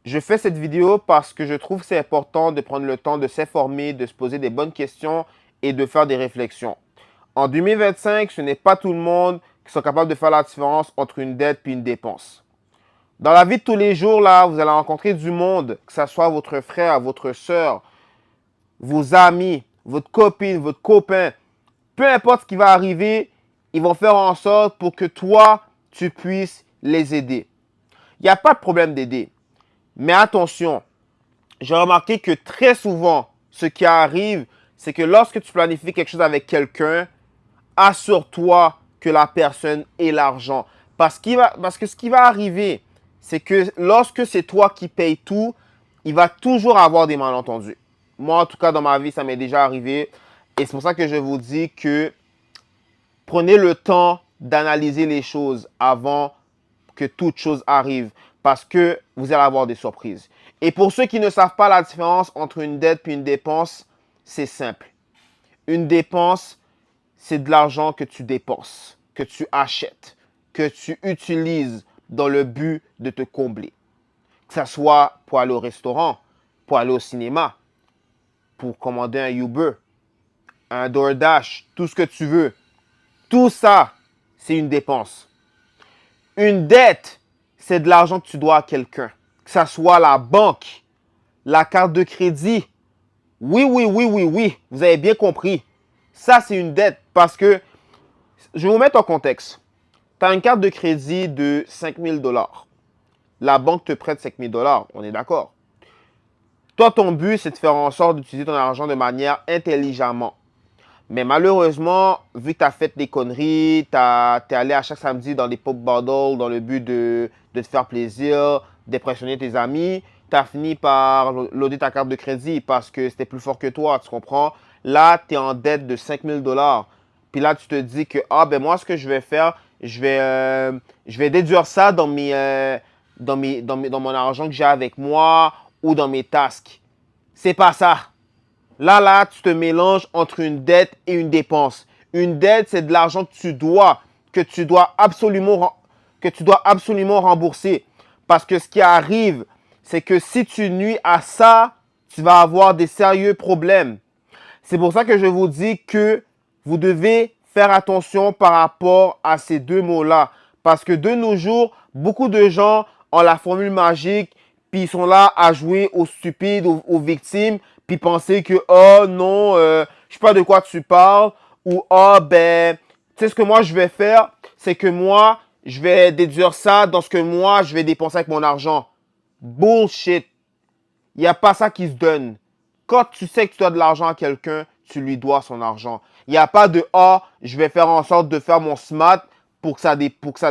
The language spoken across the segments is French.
Je fais cette vidéo parce que je trouve que c'est important de prendre le temps de s'informer, de se poser des bonnes questions et de faire des réflexions. En 2025, ce n'est pas tout le monde qui sont capables de faire la différence entre une dette et une dépense. Dans la vie de tous les jours, là, vous allez rencontrer du monde, que ce soit votre frère, votre soeur, vos amis, votre copine, votre copain. Peu importe ce qui va arriver, ils vont faire en sorte pour que toi, tu puisses les aider. Il n'y a pas de problème d'aider. Mais attention, j'ai remarqué que très souvent, ce qui arrive, c'est que lorsque tu planifies quelque chose avec quelqu'un, assure-toi que la personne ait l'argent. Parce que ce qui va arriver, c'est que lorsque c'est toi qui payes tout, il va toujours avoir des malentendus. Moi, en tout cas, dans ma vie, ça m'est déjà arrivé. Et c'est pour ça que je vous dis que prenez le temps d'analyser les choses avant que toute chose arrive. Parce que vous allez avoir des surprises. Et pour ceux qui ne savent pas la différence entre une dette et une dépense, c'est simple. Une dépense, c'est de l'argent que tu dépenses, que tu achètes, que tu utilises dans le but de te combler. Que ce soit pour aller au restaurant, pour aller au cinéma, pour commander un Uber, un DoorDash, tout ce que tu veux. Tout ça, c'est une dépense. Une dette, c'est de l'argent que tu dois à quelqu'un. Que ce soit la banque, la carte de crédit. Oui, oui, oui, oui, oui. Vous avez bien compris. Ça, c'est une dette parce que, je vais vous mettre en contexte. Tu as une carte de crédit de 5 000 $. La banque te prête 5 000 $. On est d'accord. Toi, ton but, c'est de faire en sorte d'utiliser ton argent de manière intelligemment. Mais malheureusement, vu que tu as fait des conneries, tu es allé à chaque samedi dans des pop bottles dans le but de te faire plaisir, d'impressionner tes amis, tu as fini par loader ta carte de crédit parce que c'était plus fort que toi, tu comprends? Là, tu es en dette de 5 000 $. Puis là, tu te dis que, ah ben moi, ce que je vais faire, je vais déduire ça dans mon argent que j'ai avec moi ou dans mes tasks. C'est pas ça. Là, tu te mélanges entre une dette et une dépense. Une dette, c'est de l'argent que tu dois absolument rembourser. Parce que ce qui arrive, c'est que si tu nuis à ça, tu vas avoir des sérieux problèmes. C'est pour ça que je vous dis que vous devez faire attention par rapport à ces deux mots-là. Parce que de nos jours, beaucoup de gens ont la formule magique, puis ils sont là à jouer aux stupides, aux victimes, puis penser que, oh non, je sais pas de quoi tu parles, ou oh ben, tu sais ce que moi je vais faire, c'est que moi, je vais déduire ça dans ce que moi, je vais dépenser avec mon argent. Bullshit. Il n'y a pas ça qui se donne. Quand tu sais que tu dois de l'argent à quelqu'un, tu lui dois son argent. Il n'y a pas de ah, je vais faire en sorte de faire mon smart pour que ça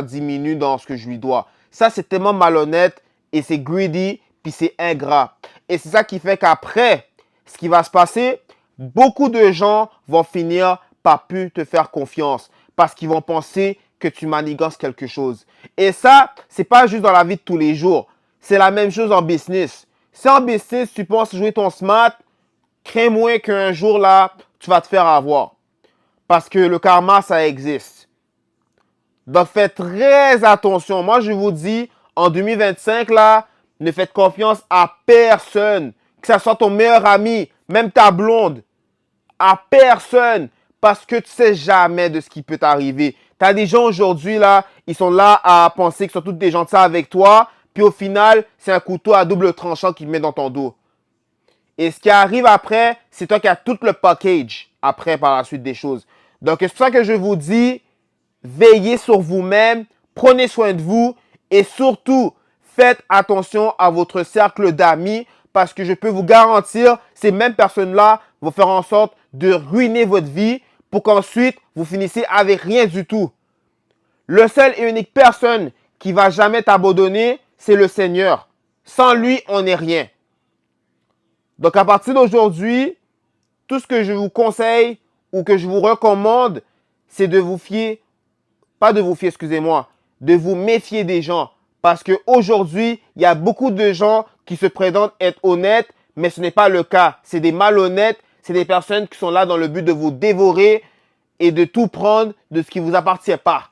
diminue dans ce que je lui dois. Ça, c'est tellement malhonnête et c'est greedy puis c'est ingrat. Et c'est ça qui fait qu'après, ce qui va se passer, beaucoup de gens vont finir par plus te faire confiance parce qu'ils vont penser que tu manigances quelque chose. Et ça, c'est pas juste dans la vie de tous les jours. C'est la même chose en business. Si en business, tu penses jouer ton smart, crains-moi qu'un jour là, tu vas te faire avoir. Parce que le karma, ça existe. Donc faites très attention. Moi, je vous dis, en 2025, là, ne faites confiance à personne. Que ce soit ton meilleur ami, même ta blonde. À personne. Parce que tu sais jamais de ce qui peut t'arriver. Tu as des gens aujourd'hui, là, ils sont là à penser qu'ils sont tous des gentils avec toi. Puis au final, c'est un couteau à double tranchant qu'ils mettent dans ton dos. Et ce qui arrive après, c'est toi qui as tout le package après par la suite des choses. Donc, c'est pour ça que je vous dis, veillez sur vous-même, prenez soin de vous et surtout, faites attention à votre cercle d'amis parce que je peux vous garantir, ces mêmes personnes-là vont faire en sorte de ruiner votre vie pour qu'ensuite, vous finissez avec rien du tout. Le seul et unique personne qui va jamais t'abandonner, c'est le Seigneur. Sans lui, on n'est rien. Donc, à partir d'aujourd'hui, tout ce que je vous conseille ou que je vous recommande, c'est de vous fier, pas de vous fier, excusez-moi, de vous méfier des gens. Parce qu'aujourd'hui, il y a beaucoup de gens qui se prétendent être honnêtes, mais ce n'est pas le cas. C'est des malhonnêtes, c'est des personnes qui sont là dans le but de vous dévorer et de tout prendre de ce qui ne vous appartient pas.